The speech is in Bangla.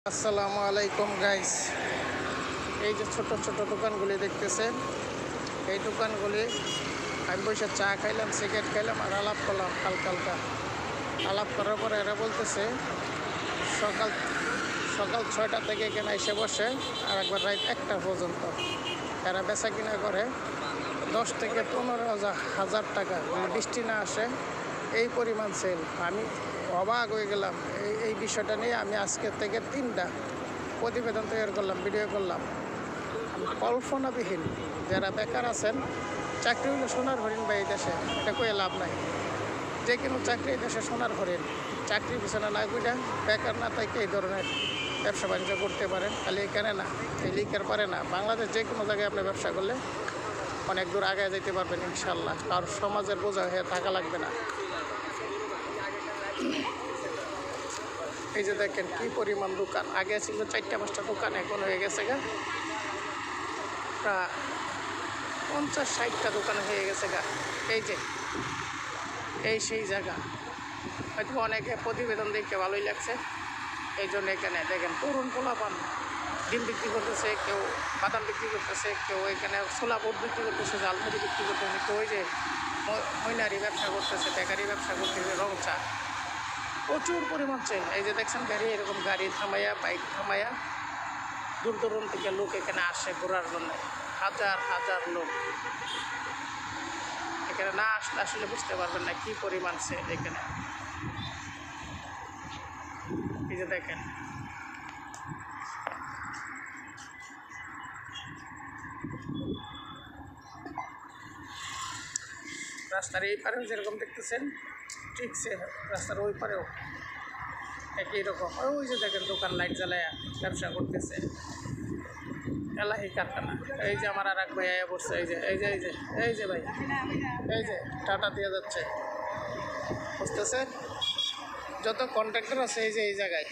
আসসালামু আলাইকুম গাইস। এই যে ছোট ছোট দোকানগুলি দেখতেছেন, এই দোকানগুলি আমি বসে চা খাইলাম, সিগারেট খাইলাম আর আলাপ করলাম। হালকা আলাপ করার পরে এরা বলতেছে সকাল সকাল 6টা থেকে এখানে এসে বসে আর একবার রাত 1টা পর্যন্ত এরা বেচা কিনা করে 10 থেকে 15,000 টাকা। বৃষ্টি না আসে এই পরিমাণ সেল। আমি অবাক হয়ে গেলাম। এই বিষয়টা নিয়ে আমি আজকের থেকে 3টা প্রতিবেদন তৈরি করলাম, ভিডিও করলাম। আমি কল্পনাবিহীন যারা বেকার আছেন, চাকরি হলো সোনার হরিণ বা এই দেশে, এটা কয়ে লাভ নাই। যে কোনো চাকরি এই দেশে সোনার হরিণ। চাকরির পিছনে না বুঝা বেকার না থেকে এই ধরনের ব্যবসা বাণিজ্য করতে পারেন। খালি এখানে না, এই লিকের পারে না, বাংলাদেশ যে কোনো জায়গায় আপনি ব্যবসা করলে অনেক দূর আগে যেতে পারবেন ইনশাল্লাহ। আর সমাজের বোঝা হয়ে থাকা লাগবে না। এই যে দেখেন কি পরিমাণ দোকান। আগে ছিল 4টা-5টা দোকান, এখন হয়ে গেছে গা প্রায় 50-60টা দোকান হয়ে গেছে গা। এই যে এই সেই জায়গা, হয়তো অনেকে প্রতিবেদন দেখতে ভালোই লাগছে। এই জন্য এখানে দেখেন তরুণ পোলাপান ডিম বিক্রি করতেছে, কেউ বাদাম বিক্রি করতেছে, কেউ এখানে ছোলা বোট বিক্রি করতেছে, জালমুড়ি বিক্রি করতেছে, কেউ ওই যে ময়নারি ব্যবসা করতেছে, বেকারি ব্যবসা করতেছে, রং চা। প্রচুর পরিমাণ চেন। এই যে দেখছেন গাড়ি, এরকম গাড়ি থামাইয়া, বাইক থামাইয়া দূর দূরান্ত থেকে লোক এখানে আসে ঘোরার জন্য। হাজার হাজার লোক এখানে না আসলে আসলে বুঝতে পারবেন না কি পরিমাণ সেল এখানে। এই যে দেখেন রাস্তার এই পারেও যেরকম দেখতেছেন, ঠিক সে রাস্তার ওই পারেও একই রকম। ওই যে দেখেন দোকান লাইট জ্বালায়া ব্যবসা করতেছে, এলাহি কারখানা। এই যে আমার আর এক ভাই আয়া বসছে, এই যে এই যে এই যে এই যে ভাই, এই যে টাটা দিয়ে যাচ্ছে, বুঝতেছে। যত কন্ট্রাক্টর আছে এই যে এই জায়গায়